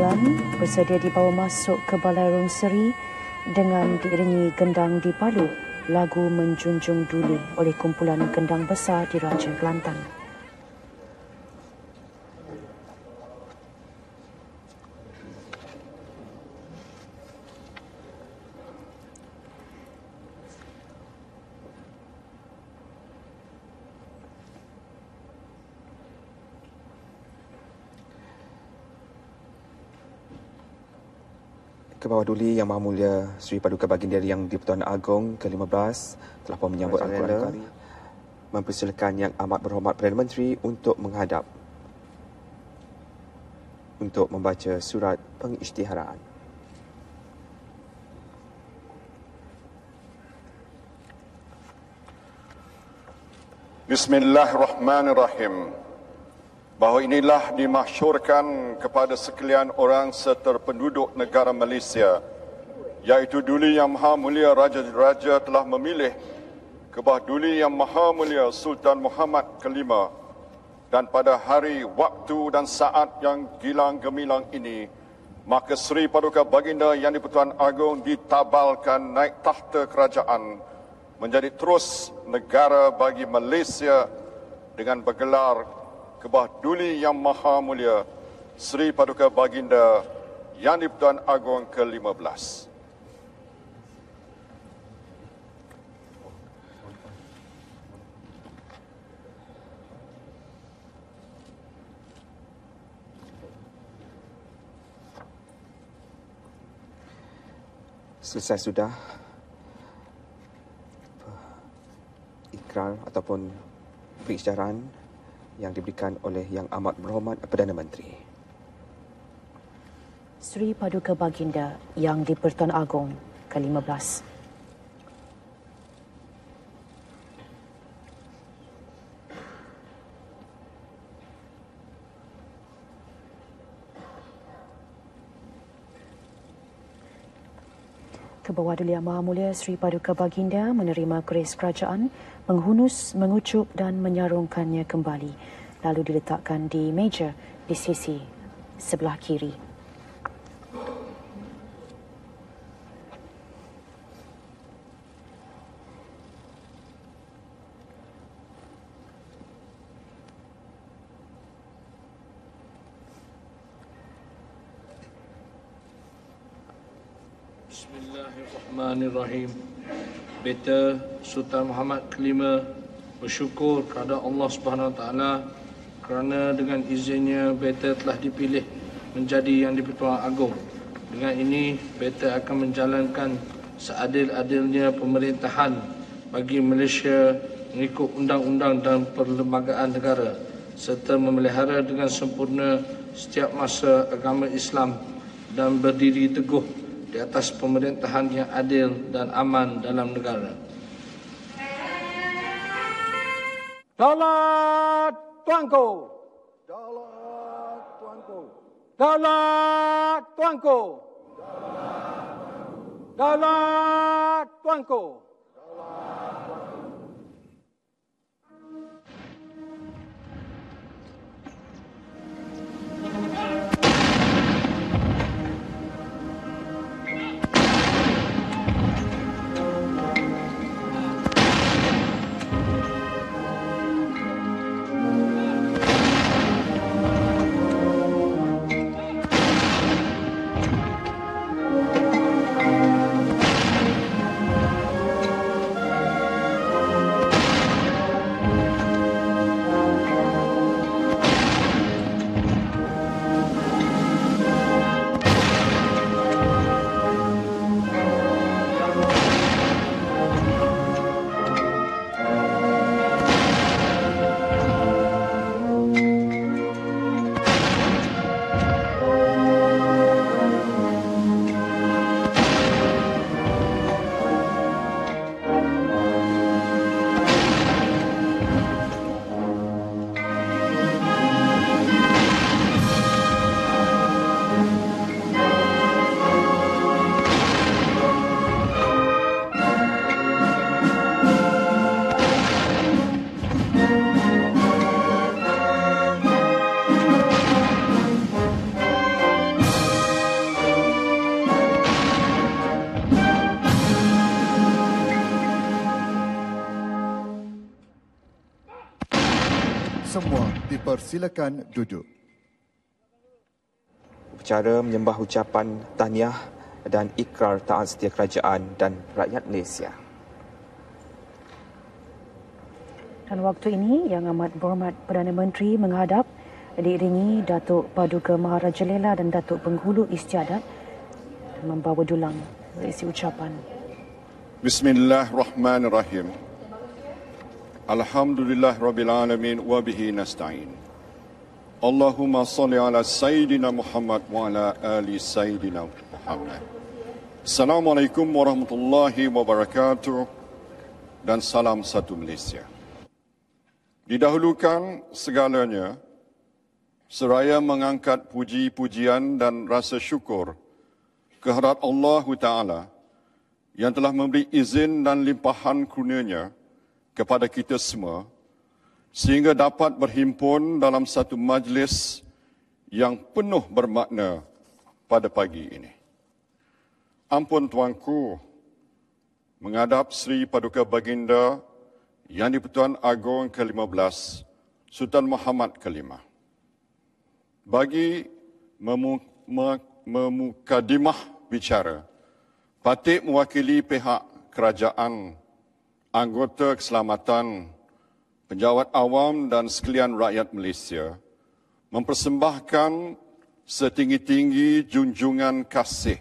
Agan bersedia dibawa masuk ke Balairung Seri dengan diiringi gendang di Palu, lagu Menjunjung Duli oleh kumpulan gendang besar di Raja Kelantan. Ke bawah Duli Yang Maha Mulia Sri Paduka Baginda Yang di-Pertuan Agong ke-15 telah pun menyambut Al-Quran Karim, mempersilakan Yang Amat Berhormat Perdana Menteri untuk menghadap untuk membaca surat pengisytiharaan. Bismillahirrahmanirrahim. Bahawa inilah dimasyhurkan kepada sekalian orang seterpenduduk negara Malaysia, iaitu Duli Yang Maha Mulia Raja-Raja telah memilih ke bawah Duli Yang Maha Mulia Sultan Muhammad ke-5, dan pada hari, waktu dan saat yang gilang gemilang ini, maka Seri Paduka Baginda Yang di-Pertuan Agong ditabalkan naik takhta kerajaan menjadi terus negara bagi Malaysia dengan bergelar ke bawah Duli Yang Maha Mulia Seri Paduka Baginda Yang di-Pertuan Agong ke-15. Selesai sudah ikrar ataupun pengisytiharan yang diberikan oleh Yang Amat Berhormat Perdana Menteri. Seri Paduka Baginda Yang di-Pertuan Agong ke-15. Ke-Bawah Duli Yang Maha Mulia Seri Paduka Baginda menerima keris kerajaan, menghunus, mengucup dan menyarungkannya kembali, lalu diletakkan di meja di sisi sebelah kiri. Bismillahirrahmanirrahim. Beta Sultan Muhammad ke-5 bersyukur kepada Allah Subhanahu Wa Taala kerana dengan izinnya beta telah dipilih menjadi Yang di-Pertuan Agong. Dengan ini beta akan menjalankan seadil-adilnya pemerintahan bagi Malaysia mengikut undang-undang dan perlembagaan negara, serta memelihara dengan sempurna setiap masa agama Islam dan berdiri teguh di atas pemerintahan yang adil dan aman dalam negara. Daulat Tuanku. Daulat Tuanku. Daulat Tuanku. Daulat Tuanku. Persilakan duduk. Upacara menyembah ucapan tahniah dan ikrar taat setia kerajaan dan rakyat Malaysia. Dan waktu ini Yang Amat Berhormat Perdana Menteri menghadap diiringi Datuk Paduka Maharaja Lela dan Datuk Penghulu Istiadat membawa dulang berisi ucapan. Bismillahirrahmanirrahim. Alhamdulillah Rabbil Alamin wa bihi nasta'in. Allahumma salli ala Sayyidina Muhammad wa ala ali Sayyidina Muhammad. Assalamualaikum warahmatullahi wabarakatuh dan salam satu Malaysia. Didahulukan segalanya, seraya mengangkat puji-pujian dan rasa syukur kehadrat Allah Ta'ala yang telah memberi izin dan limpahan kurnianya kepada kita semua sehingga dapat berhimpun dalam satu majlis yang penuh bermakna pada pagi ini. Ampun Tuanku, menghadap Sri Paduka Baginda Yang di-Pertuan Agong ke-15, Sultan Muhammad ke-5. Bagi memukadimah bicara, patut mewakili pihak kerajaan, anggota keselamatan, penjawat awam dan sekalian rakyat Malaysia mempersembahkan setinggi-tinggi junjungan kasih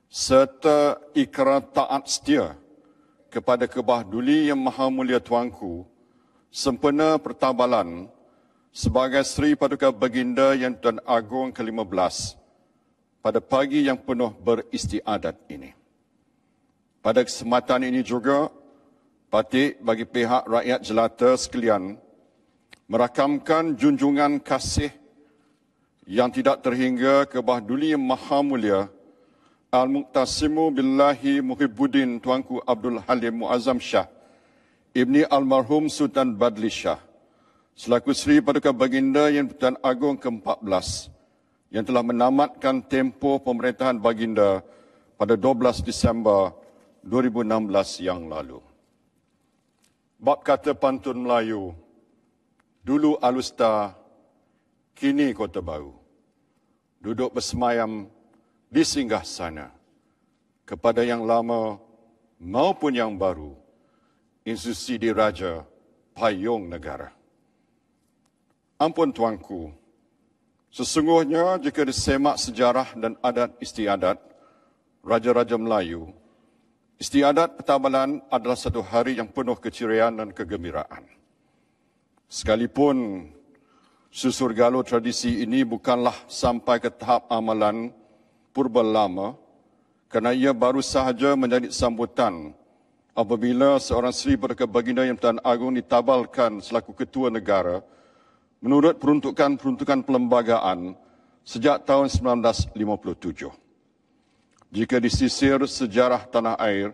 serta ikrar taat setia kepada Kebah Duli Yang Maha Mulia Tuanku sempena pertabalan sebagai Sri Paduka Baginda Yang Tuan Agong ke-15 pada pagi yang penuh beristiadat ini. Pada kesempatan ini juga, patut bagi pihak rakyat jelata sekalian merakamkan junjungan kasih yang tidak terhingga ke Bah Duli Yang Maha Mulia Al-Muqtasimu Billahi Muhibbuddin Tuanku Abdul Halim Muazzam Shah Ibni Almarhum Sultan Badli Shah selaku Sri Paduka Baginda Yang Pertuan Agong ke-14 yang telah menamatkan tempoh pemerintahan Baginda pada 12 Disember 2016 yang lalu. Bab kata pantun Melayu, dulu Alustar, kini Kota Baru. Duduk bersemayam di singgah sana. Kepada yang lama maupun yang baru, institusi diraja payung negara. Ampun Tuanku, sesungguhnya jika disemak sejarah dan adat istiadat Raja-Raja Melayu, istiadat pertabalan adalah satu hari yang penuh keceriaan dan kegembiraan. Sekalipun susur galur tradisi ini bukanlah sampai ke tahap amalan purba lama, kerana ia baru sahaja menjadi sambutan apabila seorang Sri Paduka Baginda Yang Pertuan Agong ditabalkan selaku Ketua Negara menurut peruntukan perlembagaan sejak tahun 1957. Jika disisir sejarah tanah air,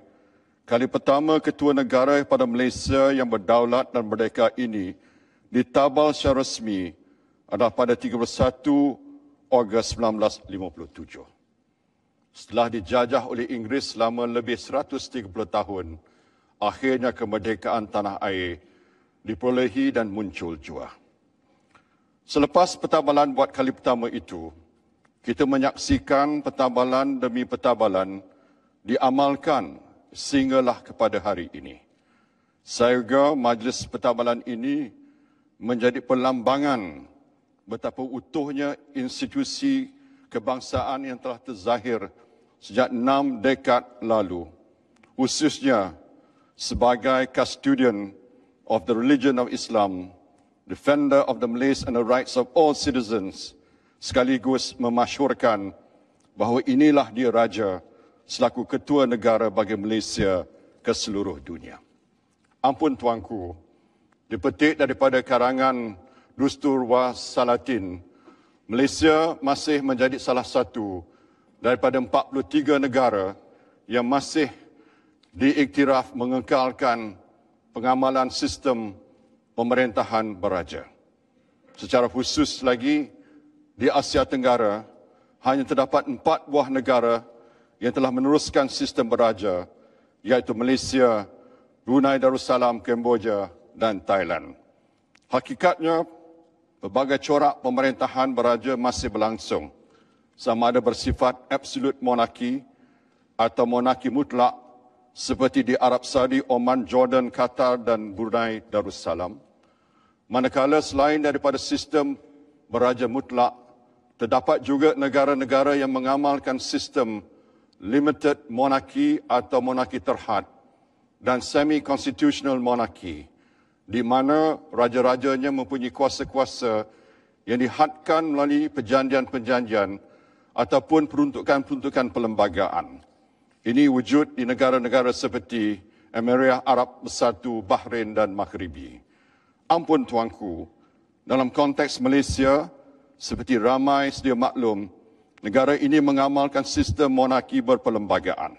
kali pertama Ketua Negara pada Malaysia yang berdaulat dan merdeka ini ditabal secara resmi adalah pada 31 Ogos 1957. Setelah dijajah oleh Inggeris selama lebih 130 tahun, akhirnya kemerdekaan tanah air diperolehi dan muncul jua. Selepas pertabalan buat kali pertama itu, kita menyaksikan pertabalan demi pertabalan diamalkan sehinggalah kepada hari ini. Sehingga majlis pertabalan ini menjadi perlambangan betapa utuhnya institusi kebangsaan yang telah terzahir sejak 6 dekad lalu, khususnya sebagai custodian of the religion of Islam, defender of the Malays and the rights of all citizens, sekaligus memasyhurkan bahawa inilah dia Raja selaku Ketua Negara bagi Malaysia ke seluruh dunia. Ampun Tuanku, dipetik daripada karangan Dustur Wassalatin, Malaysia masih menjadi salah satu daripada 43 negara yang masih diiktiraf mengekalkan pengamalan sistem pemerintahan beraja. Secara khusus lagi, di Asia Tenggara, hanya terdapat 4 buah negara yang telah meneruskan sistem beraja, iaitu Malaysia, Brunei Darussalam, Kemboja dan Thailand. Hakikatnya, pelbagai corak pemerintahan beraja masih berlangsung, sama ada bersifat absolute monarki atau monarki mutlak seperti di Arab Saudi, Oman, Jordan, Qatar dan Brunei Darussalam. Manakala selain daripada sistem beraja mutlak, terdapat juga negara-negara yang mengamalkan sistem limited monarki atau monarki terhad dan semi-constitutional monarki, di mana raja-rajanya mempunyai kuasa-kuasa yang dihadkan melalui perjanjian-perjanjian ataupun peruntukan-peruntukan perlembagaan. Ini wujud di negara-negara seperti Emirat Arab Bersatu, Bahrain dan Maghribi. Ampun tuanku, dalam konteks Malaysia, seperti ramai sedia maklum, negara ini mengamalkan sistem monarki berperlembagaan.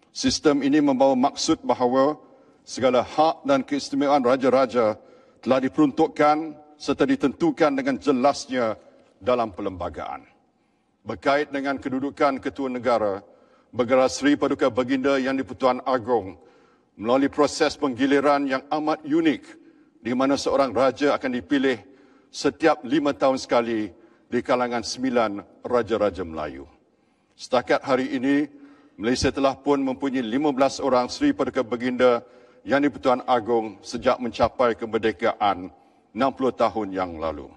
Sistem ini membawa maksud bahawa segala hak dan keistimewaan raja-raja telah diperuntukkan serta ditentukan dengan jelasnya dalam perlembagaan. Berkait dengan kedudukan ketua negara, Bergerak Seri Paduka Baginda Yang di-Pertuan Agong melalui proses penggiliran yang amat unik di mana seorang raja akan dipilih setiap 5 tahun sekali di kalangan 9 raja-raja Melayu. Setakat hari ini, Malaysia telah pun mempunyai 15 orang Seri Paduka Baginda Yang di-Pertuan Agong sejak mencapai kemerdekaan 60 tahun yang lalu.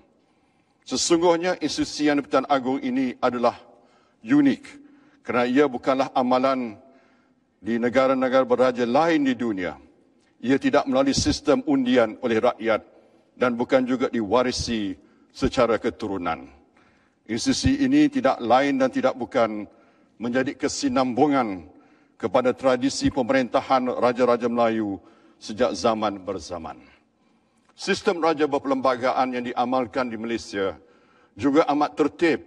Sesungguhnya institusi Yang di-Pertuan Agong ini adalah unik kerana ia bukanlah amalan di negara-negara beraja lain di dunia. Ia tidak melalui sistem undian oleh rakyat dan bukan juga diwarisi secara keturunan. Institusi ini tidak lain dan tidak bukan menjadi kesinambungan kepada tradisi pemerintahan raja-raja Melayu sejak zaman berzaman. Sistem raja berperlembagaan yang diamalkan di Malaysia juga amat tertib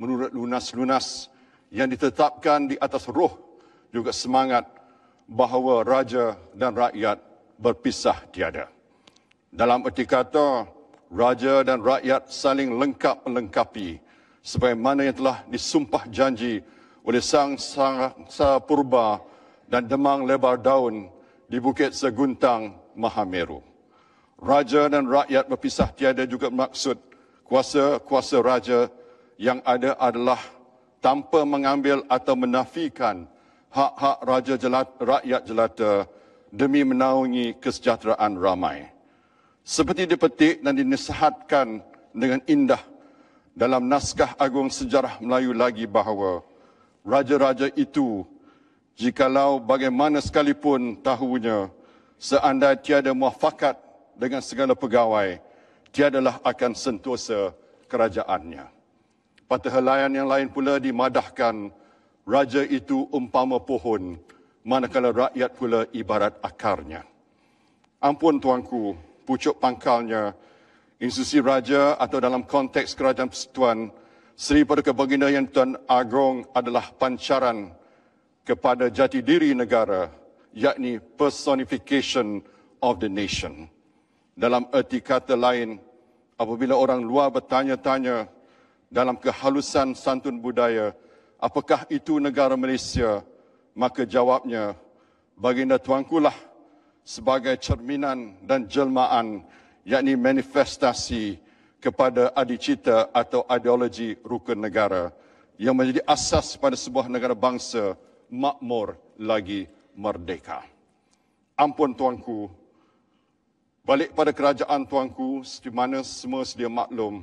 menurut lunas-lunas yang ditetapkan di atas roh juga semangat bahawa raja dan rakyat berpisah tiada. Dalam erti kata, raja dan rakyat saling lengkap-melengkapi sebagaimana yang telah disumpah janji oleh Sang Purba dan Demang Lebar Daun di Bukit Seguntang, Mahameru. Raja dan rakyat berpisah tiada juga bermaksud kuasa-kuasa raja yang ada adalah tanpa mengambil atau menafikan hak-hak rakyat jelata demi menaungi kesejahteraan ramai. Seperti dipetik dan dinasihatkan dengan indah dalam naskah agung sejarah Melayu lagi bahawa raja-raja itu, jikalau bagaimana sekalipun tahunya, seandai tiada muafakat dengan segala pegawai, tiadalah akan sentosa kerajaannya. Patah helaian yang lain pula dimadahkan, raja itu umpama pohon, manakala rakyat pula ibarat akarnya. Ampun tuanku, pucuk pangkalnya, institusi raja atau dalam konteks kerajaan persekutuan, Seri Paduka Baginda Yang di-Pertuan Agong adalah pancaran kepada jati diri negara, yakni personification of the nation. Dalam erti kata lain, apabila orang luar bertanya-tanya dalam kehalusan santun budaya, apakah itu negara Malaysia? Maka jawabnya, Baginda tuankulah sebagai cerminan dan jelmaan, yakni manifestasi kepada adicita atau ideologi rukun negara yang menjadi asas pada sebuah negara bangsa makmur lagi merdeka. Ampun tuanku, balik pada kerajaan tuanku, di mana semua sedia maklum,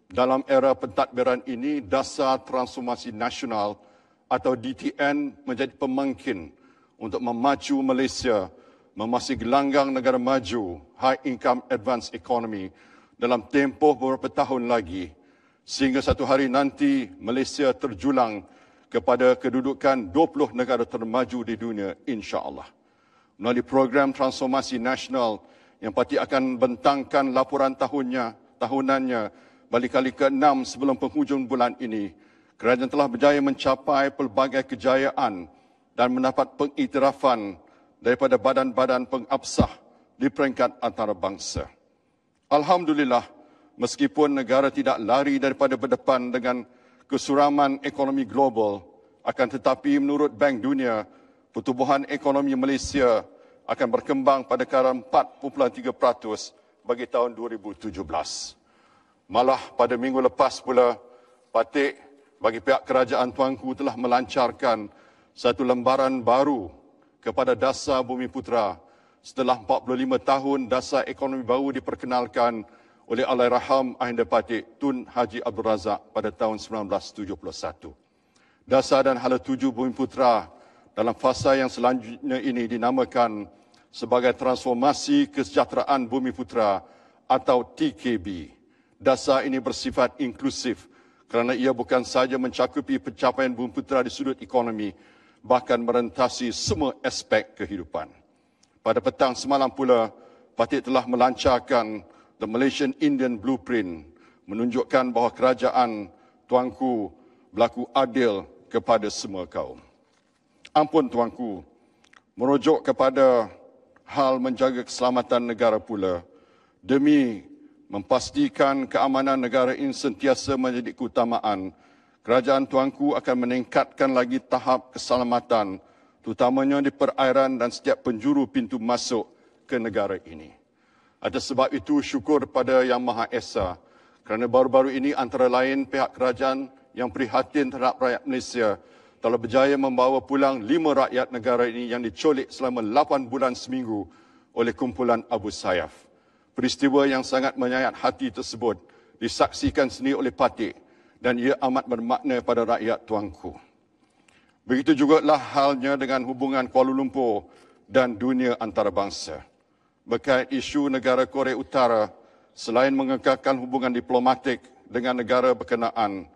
dalam era pentadbiran ini, Dasar Transformasi Nasional atau DTN menjadi pemangkin untuk memacu Malaysia memasuki gelanggang negara maju, high income advanced economy dalam tempoh beberapa tahun lagi, sehingga satu hari nanti Malaysia terjulang kepada kedudukan 20 negara termaju di dunia, insya-Allah. Melalui program transformasi nasional yang pasti akan bentangkan laporan tahunannya balik kali ke-6 sebelum penghujung bulan ini, kerajaan telah berjaya mencapai pelbagai kejayaan dan mendapat pengiktirafan daripada badan-badan pengabsah di peringkat antarabangsa. Alhamdulillah, meskipun negara tidak lari daripada berdepan dengan kesuraman ekonomi global, akan tetapi menurut Bank Dunia, pertumbuhan ekonomi Malaysia akan berkembang pada kadar 4.3% bagi tahun 2017. Malah pada minggu lepas pula, patik bagi pihak kerajaan Tuanku telah melancarkan satu lembaran baru kepada Dasar Bumiputera setelah 45 tahun Dasar Ekonomi baru diperkenalkan oleh Allahyarham Ahli Patik Tun Haji Abdul Razak pada tahun 1971. Dasar dan Hala Tuju Bumiputera dalam fasa yang selanjutnya ini dinamakan sebagai Transformasi Kesejahteraan Bumiputera atau TKB. Dasar ini bersifat inklusif kerana ia bukan sahaja mencakupi pencapaian Bumiputera di sudut ekonomi, bahkan merentasi semua aspek kehidupan. Pada petang semalam pula, Patik telah melancarkan The Malaysian Indian Blueprint, menunjukkan bahawa kerajaan Tuanku berlaku adil kepada semua kaum. Ampun Tuanku, merujuk kepada hal menjaga keselamatan negara pula, demi memastikan keamanan negara ini sentiasa menjadi keutamaan, kerajaan Tuanku akan meningkatkan lagi tahap keselamatan, terutamanya di perairan dan setiap penjuru pintu masuk ke negara ini. Atas sebab itu, syukur pada Yang Maha Esa, kerana baru-baru ini antara lain pihak kerajaan yang prihatin terhadap rakyat Malaysia telah berjaya membawa pulang 5 rakyat negara ini yang diculik selama 8 bulan seminggu oleh kumpulan Abu Sayyaf. Peristiwa yang sangat menyayat hati tersebut disaksikan sendiri oleh Patik dan ia amat bermakna pada rakyat Tuanku. Begitu juga lah halnya dengan hubungan Kuala Lumpur dan dunia antarabangsa. Berkait isu negara Korea Utara, selain mengekalkan hubungan diplomatik dengan negara berkenaan,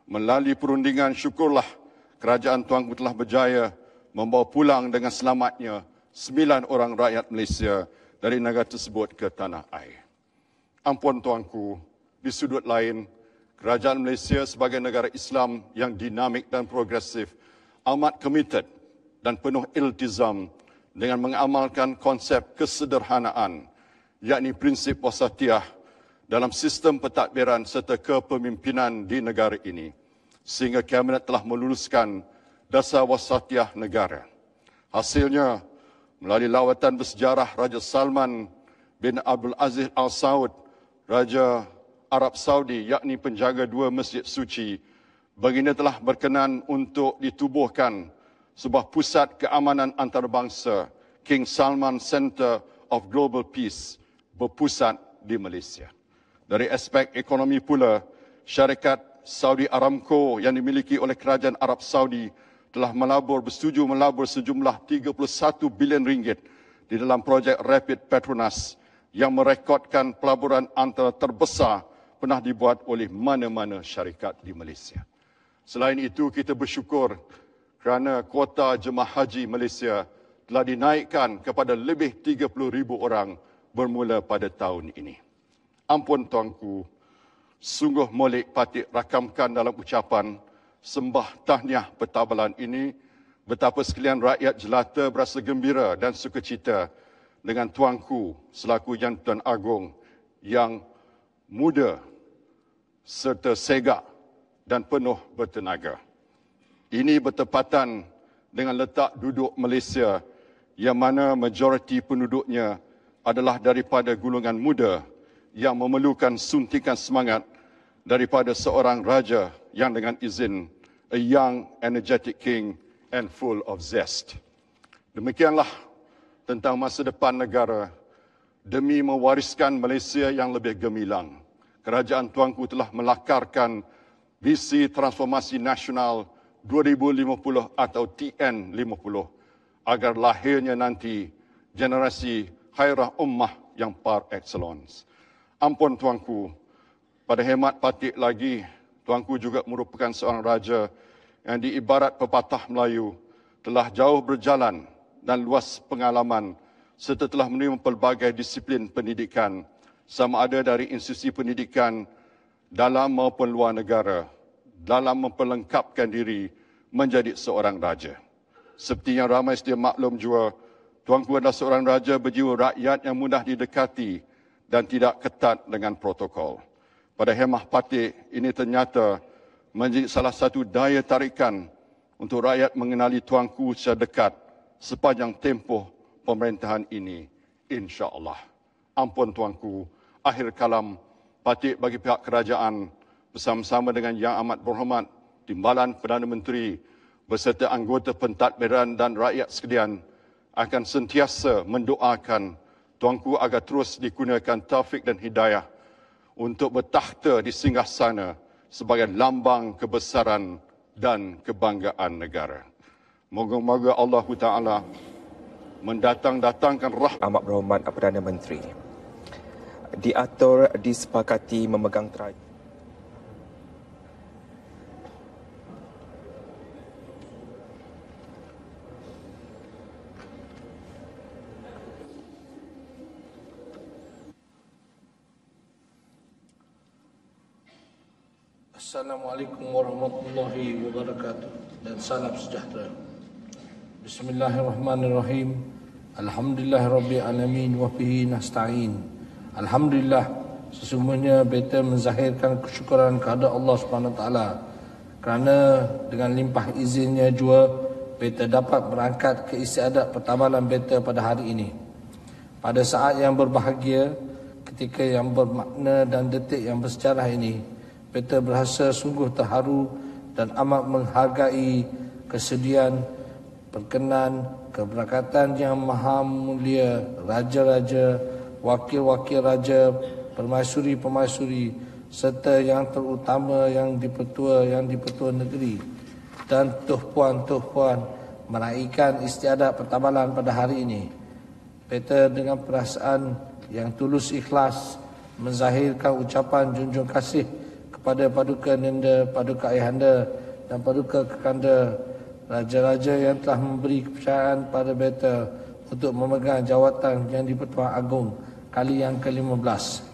melalui perundingan syukurlah kerajaan Tuanku telah berjaya membawa pulang dengan selamatnya 9 orang rakyat Malaysia dari negara tersebut ke tanah air. Ampun Tuanku, di sudut lain, kerajaan Malaysia sebagai negara Islam yang dinamik dan progresif amat committed dan penuh iltizam dengan mengamalkan konsep kesederhanaan, yakni prinsip wasatiyah dalam sistem pentadbiran serta kepemimpinan di negara ini, sehingga Kabinet telah meluluskan Dasar Wasatiyah Negara. Hasilnya, melalui lawatan bersejarah Raja Salman bin Abdul Aziz Al Saud, Raja Arab Saudi, yakni penjaga 2 masjid suci, baginda telah berkenan untuk ditubuhkan sebuah pusat keamanan antarabangsa, King Salman Center of Global Peace, berpusat di Malaysia. Dari aspek ekonomi pula, syarikat Saudi Aramco yang dimiliki oleh kerajaan Arab Saudi telah bersetuju melabur sejumlah 31 bilion ringgit di dalam projek Rapid Petronas yang merekodkan pelaburan antara terbesar pernah dibuat oleh mana-mana syarikat di Malaysia. Selain itu, kita bersyukur kerana kuota jemaah haji Malaysia telah dinaikkan kepada lebih 30,000 orang bermula pada tahun ini. Ampun Tuanku, sungguh molek Patik rakamkan dalam ucapan sembah tahniah pertabalan ini betapa sekalian rakyat jelata berasa gembira dan sukacita dengan Tuanku selaku Yang Tuan Agong yang muda serta segak dan penuh bertenaga. Ini bertepatan dengan letak duduk Malaysia yang mana majoriti penduduknya adalah daripada golongan muda yang memerlukan suntikan semangat daripada seorang raja yang dengan izin, a young, energetic king and full of zest. Demikianlah tentang masa depan negara. Demi mewariskan Malaysia yang lebih gemilang, kerajaan Tuanku telah melakarkan visi transformasi nasional 2050 atau TN50 agar lahirnya nanti generasi khairah ummah yang par excellence. Ampun Tuanku, pada hemat Patik lagi, Tuanku juga merupakan seorang raja yang diibarat pepatah Melayu telah jauh berjalan dan luas pengalaman serta telah menerima pelbagai disiplin pendidikan sama ada dari institusi pendidikan dalam maupun luar negara dalam memperlengkapkan diri menjadi seorang raja. Seperti yang ramai sedia maklum juga, Tuanku adalah seorang raja berjiwa rakyat yang mudah didekati dan tidak ketat dengan protokol. Pada hemah Patik, ini ternyata menjadi salah satu daya tarikan untuk rakyat mengenali Tuanku secara dekat sepanjang tempoh pemerintahan ini, insya-Allah. Ampun Tuanku, akhir kalam, patut bagi pihak kerajaan bersama-sama dengan Yang Amat Berhormat Timbalan Perdana Menteri beserta anggota pentadbiran dan rakyat sekalian akan sentiasa mendoakan Tuanku agar terus digunakan taufik dan hidayah untuk bertakhta di singgasana sebagai lambang kebesaran dan kebanggaan negara. Moga-moga Allah Ta'ala mendatangkan rahmat. Amat Berhormat Perdana Menteri diatur disepakati memegang terajun. Assalamualaikum warahmatullahi wabarakatuh dan salam sejahtera. Bismillahirrahmanirrahim. Alhamdulillahirabbil alamin wa bihi nasta'in. Alhamdulillah, sesungguhnya beta menzahirkan kesyukuran kepada Allah Subhanahu Wa Taala kerana dengan limpah izinnya jua beta dapat berangkat ke istiadat pertabalan beta pada hari ini. Pada saat yang berbahagia, ketika yang bermakna dan detik yang bersejarah ini, beta berasa sungguh terharu dan amat menghargai kesediaan, perkenan, keberkatan yang maha mulia, raja-raja, wakil-wakil raja, permaisuri-permaisuri, serta yang terutama yang dipertua negeri dan tuh puan meraihkan istiadat pertabalan pada hari ini. Beta dengan perasaan yang tulus ikhlas menzahirkan ucapan junjung kasih kepada Paduka Nenda, Paduka Ayahanda dan Paduka Kekanda, raja-raja yang telah memberi kepercayaan pada beta untuk memegang jawatan yang di-Pertuan Agong kali yang ke-15.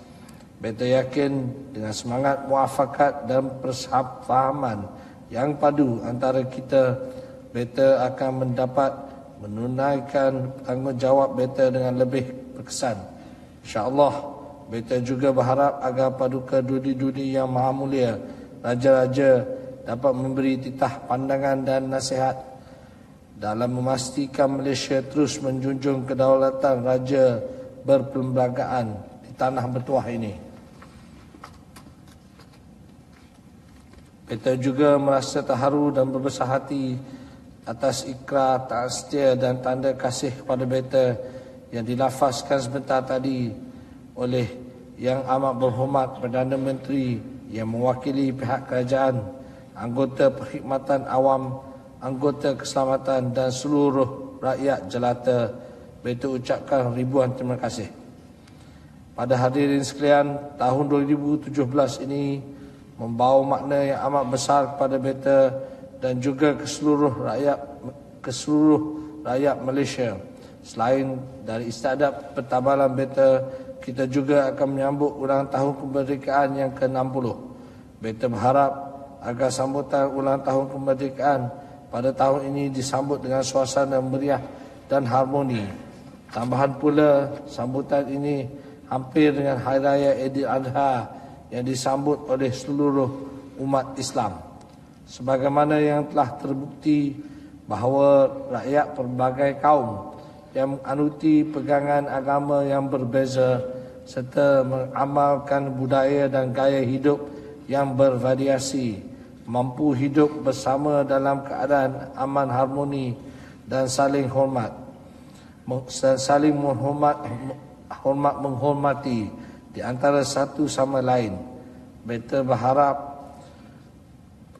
Beta yakin dengan semangat muafakat dan persahaman yang padu antara kita, beta akan mendapat menunaikan tanggungjawab beta dengan lebih berkesan. InsyaAllah, beta juga berharap agar Paduka Duli-Duli yang maha mulia, raja-raja dapat memberi titah pandangan dan nasihat dalam memastikan Malaysia terus menjunjung kedaulatan raja berperlembagaan di tanah bertuah ini. Beta juga merasa terharu dan berbesar hati atas ikrar, taat setia dan tanda kasih kepada beta yang dilafazkan sebentar tadi oleh Yang Amat Berhormat Perdana Menteri yang mewakili pihak kerajaan, anggota perkhidmatan awam, anggota keselamatan dan seluruh rakyat jelata. Beta ucapkan ribuan terima kasih. Pada hadirin sekalian, tahun 2017 ini membawa makna yang amat besar kepada beta dan juga ke seluruh rakyat Malaysia. Selain dari istiadat pertabalan beta, kita juga akan menyambut ulang tahun kemerdekaan yang ke-60. Beta berharap agar sambutan ulang tahun kemerdekaan pada tahun ini disambut dengan suasana meriah dan harmoni. Tambahan pula, sambutan ini hampir dengan Hari Raya Aidil Adha yang disambut oleh seluruh umat Islam. Sebagaimana yang telah terbukti bahawa rakyat pelbagai kaum yang menganuti pegangan agama yang berbeza serta mengamalkan budaya dan gaya hidup yang bervariasi, mampu hidup bersama dalam keadaan aman, harmoni dan saling menghormati di antara satu sama lain. Beta berharap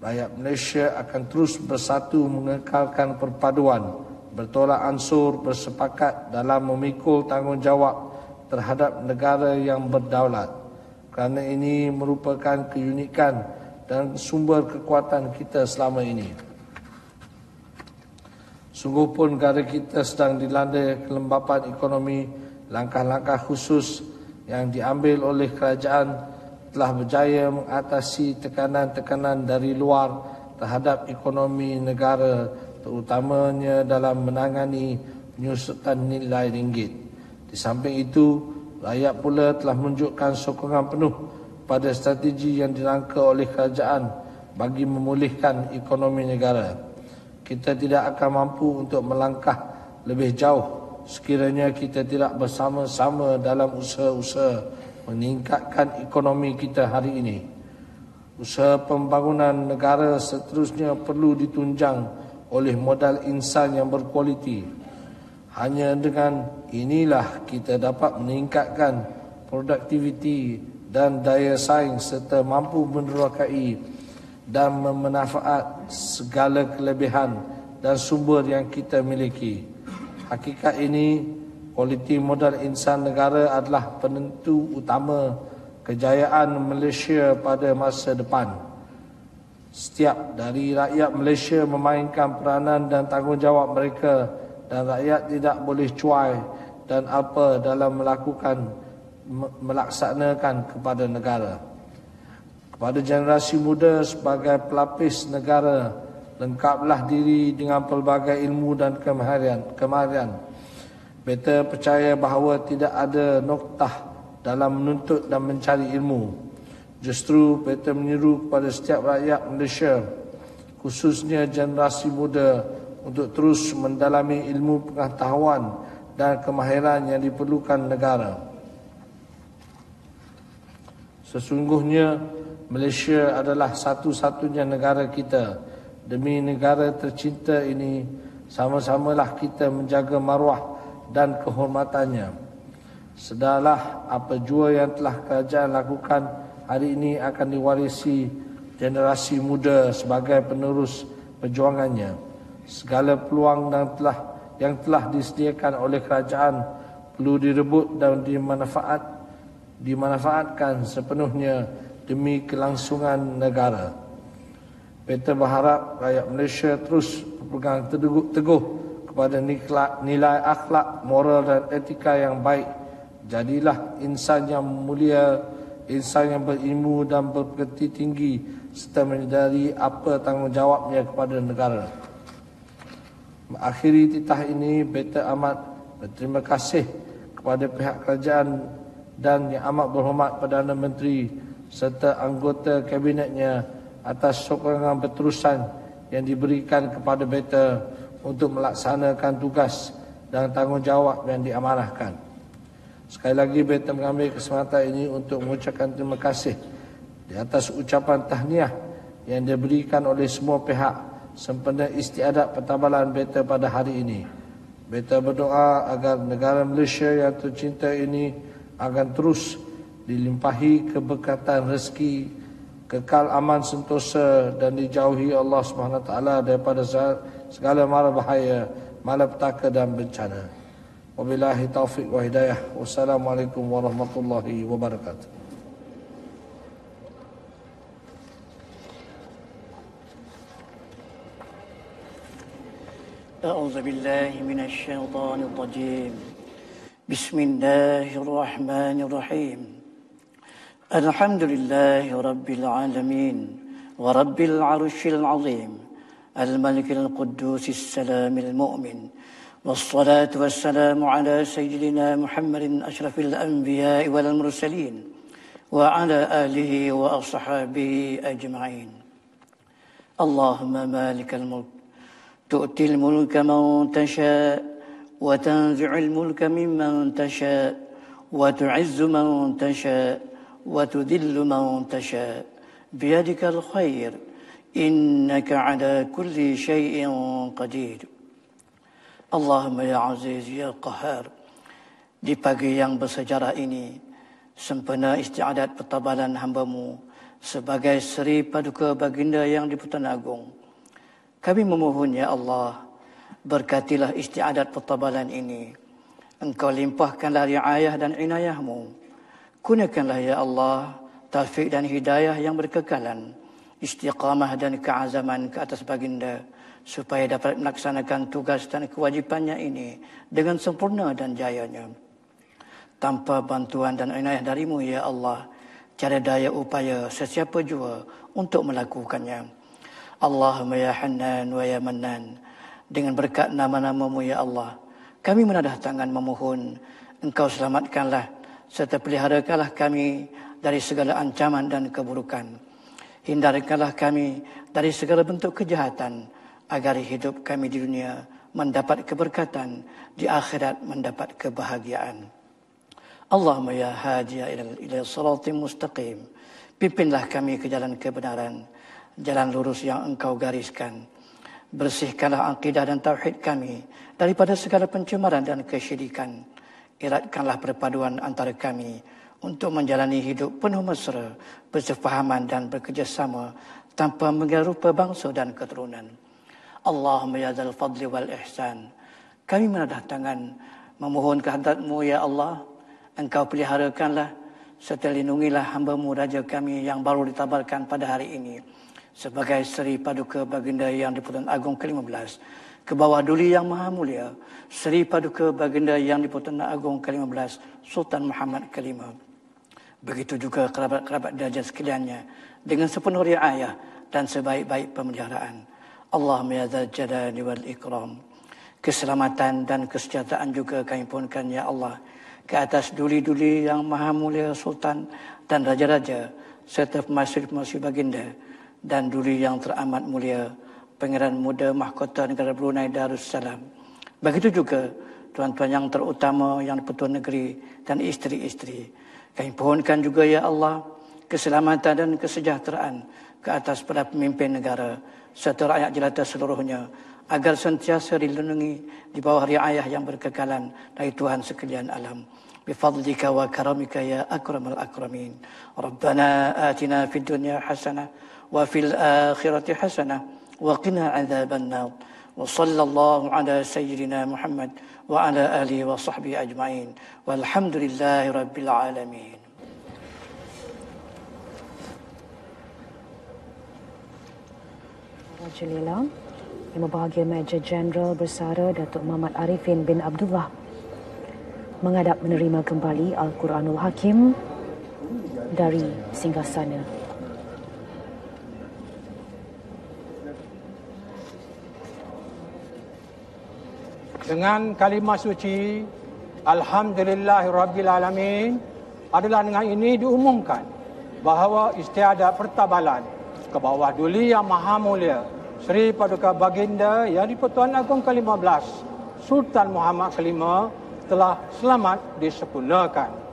rakyat Malaysia akan terus bersatu mengekalkan perpaduan, bertolak ansur, bersepakat dalam memikul tanggungjawab terhadap negara yang berdaulat. Kerana ini merupakan keunikan dan sumber kekuatan kita selama ini. Sungguh pun negara kita sedang dilanda kelembapan ekonomi. Langkah-langkah khusus yang diambil oleh kerajaan telah berjaya mengatasi tekanan-tekanan dari luar terhadap ekonomi negara, terutamanya dalam menangani penyusutan nilai ringgit. Di samping itu, rakyat pula telah menunjukkan sokongan penuh pada strategi yang dirangka oleh kerajaan bagi memulihkan ekonomi negara. Kita tidak akan mampu untuk melangkah lebih jauh sekiranya kita tidak bersama-sama dalam usaha-usaha meningkatkan ekonomi kita hari ini. Usaha pembangunan negara seterusnya perlu ditunjang oleh modal insan yang berkualiti. Hanya dengan inilah kita dapat meningkatkan produktiviti dan daya saing serta mampu menerokai dan memanfaat segala kelebihan dan sumber yang kita miliki. Hakikat ini, kualiti modal insan negara adalah penentu utama kejayaan Malaysia pada masa depan. Setiap dari rakyat Malaysia memainkan peranan dan tanggungjawab mereka dan rakyat tidak boleh cuai dan apa dalam melaksanakan kepada negara. Kepada generasi muda sebagai pelapis negara, lengkaplah diri dengan pelbagai ilmu dan kemahiran. Beta percaya bahawa tidak ada noktah dalam menuntut dan mencari ilmu. Justru beta menyeru kepada setiap rakyat Malaysia, khususnya generasi muda, untuk terus mendalami ilmu pengetahuan dan kemahiran yang diperlukan negara. Sesungguhnya Malaysia adalah satu-satunya negara kita. Demi negara tercinta ini, sama-samalah kita menjaga maruah dan kehormatannya. Sedarlah apa jua yang telah kerajaan lakukan hari ini akan diwarisi generasi muda sebagai penerus perjuangannya. Segala peluang yang telah disediakan oleh kerajaan perlu direbut dan dimanfaatkan sepenuhnya demi kelangsungan negara. Beta berharap rakyat Malaysia terus berpegang teguh kepada nilai akhlak, moral dan etika yang baik. Jadilah insan yang mulia, insan yang berilmu dan berpekerti tinggi serta menyedari apa tanggungjawabnya kepada negara. Mengakhiri titah ini, beta amat berterima kasih kepada pihak kerajaan dan yang amat berhormat Perdana Menteri serta anggota kabinetnya atas sokongan berterusan yang diberikan kepada beta untuk melaksanakan tugas dan tanggungjawab yang diamanahkan. Sekali lagi beta mengambil kesempatan ini untuk mengucapkan terima kasih di atas ucapan tahniah yang diberikan oleh semua pihak sempena istiadat pertabalan beta pada hari ini. Beta berdoa agar negara Malaysia yang tercinta ini akan terus dilimpahi keberkatan rezeki, kekal aman sentosa dan dijauhi Allah SWT daripada segala mara bahaya, malapetaka dan bencana. Wabillahi taufiq wa hidayah. Wassalamualaikum warahmatullahi wabarakatuh. أعوذ بالله من الشيطان الرجيم بسم الله الرحمن الرحيم الحمد لله رب العالمين ورب العرش العظيم الملك القدوس السلام المؤمن والصلاة والسلام على سيدنا محمد أشرف الأنبياء والمرسلين وعلى آله وأصحابه أجمعين اللهم مالك الملك تؤتي الملك من تشاء وتنزع الملك ممن تشاء وتعز من تشاء وتذل من تشاء بيدك الخير إنك على كل شيء قدير Allahumma ya aziz ya qahar. Di pagi yang bersejarah ini, sempena istiadat pertabalan hamba-Mu sebagai Seri Paduka Baginda yang di-Pertuan Agong, kami memohon ya Allah, berkatilah istiadat pertabalan ini. Engkau limpahkanlah riayah dan inayah-Mu. Gunakanlah ya Allah taufik dan hidayah yang berkekalan, istiqamah dan keazaman ke atas Baginda, supaya dapat melaksanakan tugas dan kewajipannya ini dengan sempurna dan jayanya. Tanpa bantuan dan inayah dari-Mu ya Allah, tiada daya upaya sesiapa jua untuk melakukannya. Allahumma ya Hannan wa ya Mannan, dengan berkat nama-nama-Mu ya Allah, kami menadah tangan memohon Engkau selamatkanlah serta peliharakanlah kami dari segala ancaman dan keburukan. Hindarkanlah kami dari segala bentuk kejahatan, agar hidup kami di dunia mendapat keberkatan, di akhirat mendapat kebahagiaan. Allahumma ya hadiya ila siratim mustaqim. Pimpinlah kami ke jalan kebenaran, jalan lurus yang Engkau gariskan. Bersihkanlah akidah dan tauhid kami daripada segala pencemaran dan kesyirikan. Eratkanlah perpaduan antara kami untuk menjalani hidup penuh mesra, bersefahaman dan bekerjasama tanpa mengira rupa bangsa dan keturunan. Allahumma ya dzal fadli wal ihsan. Kami menadah tangan memohon kehadrat-Mu ya Allah. Engkau peliharakanlah serta lindungilah hamba-Mu Raja kami yang baru ditabarkan pada hari ini sebagai Seri Paduka Baginda Yang di-Pertuan Agong ke-15 ke bawah Duli Yang Maha Mulia Seri Paduka Baginda Yang di-Pertuan Agong ke-15 Sultan Muhammad ke-5. Begitu juga kerabat-kerabat darjah sekaliannya dengan sepenuh riayah dan sebaik-baik pemeliharaan. Allahumma ya dzal jalali wal ikram. Keselamatan dan kesejahteraan juga kami pohonkan ya Allah ke atas duli-duli yang maha mulia Sultan dan Raja-Raja serta pemasir-pemasir baginda dan duli yang teramat mulia Pangeran Muda Mahkota Negara Brunei Darussalam. Begitu juga tuan-tuan yang terutama yang di-Pertuan Negeri dan isteri-isteri. Kami pohonkan juga ya Allah keselamatan dan kesejahteraan ke atas para pemimpin negara serta rakyat jelata seluruhnya agar sentiasa dilindungi di bawah riayah yang berkekalan dari Tuhan sekalian alam. Bifadlika wa karamika ya akramal akramin. Rabbana atina fid dunya hasanah wa fil akhirati hasanah wa qina adzaban nar. Wa sallallahu ala sayyidina Muhammad wa ala alihi wa sahbihi ajma'in. Walhamdulillahi rabbil alamin. Jalila, Yang Berbahagia Major Jeneral Bersara Datuk Muhammad Arifin bin Abdullah menghadap menerima kembali Al-Quranul Hakim dari singgasana. Dengan kalimah suci Alhamdulillahirrabbilalamin adalah dengan ini diumumkan bahawa istiadat pertabalan ke bawah Duli Yang Maha Mulia Seri Paduka Baginda Yang di-Pertuan Agong ke-15 Sultan Muhammad ke-5 telah selamat disempurnakan.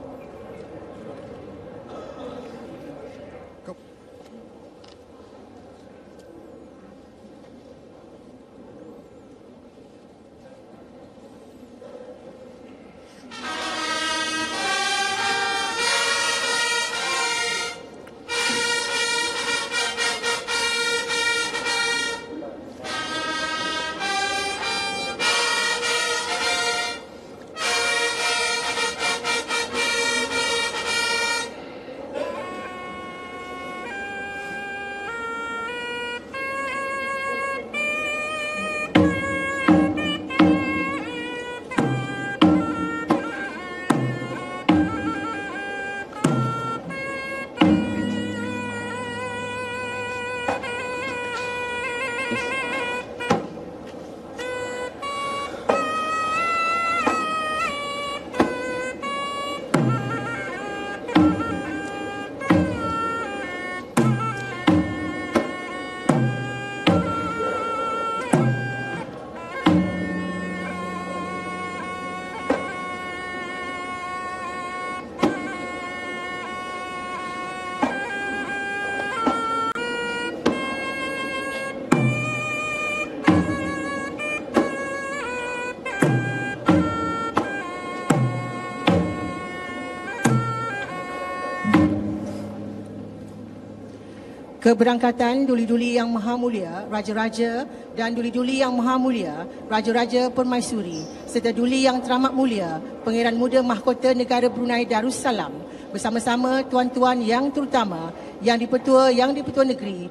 Keberangkatan duli-duli Yang Maha Mulia Raja-Raja dan duli-duli Yang Maha Mulia Raja-Raja Permaisuri serta duli Yang Teramat Mulia Pangeran Muda Mahkota Negara Brunei Darussalam bersama-sama tuan-tuan yang terutama yang di-Pertua Negeri